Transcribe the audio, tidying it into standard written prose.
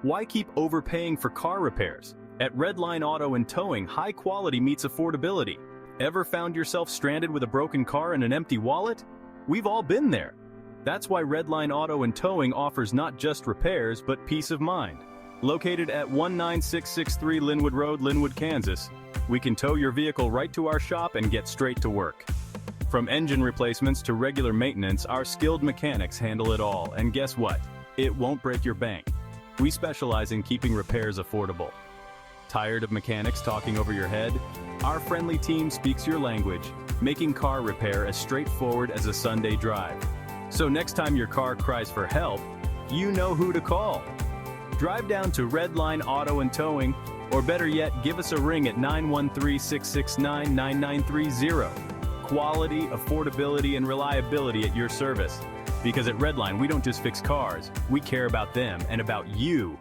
Why keep overpaying for car repairs? At Redline Auto and Towing, high quality meets affordability. Ever found yourself stranded with a broken car and an empty wallet? We've all been there. That's why Redline Auto and Towing offers not just repairs, but peace of mind. Located at 19663 Linwood Road, Linwood, Kansas, we can tow your vehicle right to our shop and get straight to work. From engine replacements to regular maintenance, our skilled mechanics handle it all, and guess what? It won't break your bank. We specialize in keeping repairs affordable. Tired of mechanics talking over your head? Our friendly team speaks your language, making car repair as straightforward as a Sunday drive. So next time your car cries for help, you know who to call. Drive down to Redline Auto and Towing, or better yet, give us a ring at 913-669-9930. Quality, affordability, and reliability at your service. Because at Redline, we don't just fix cars, we care about them and about you.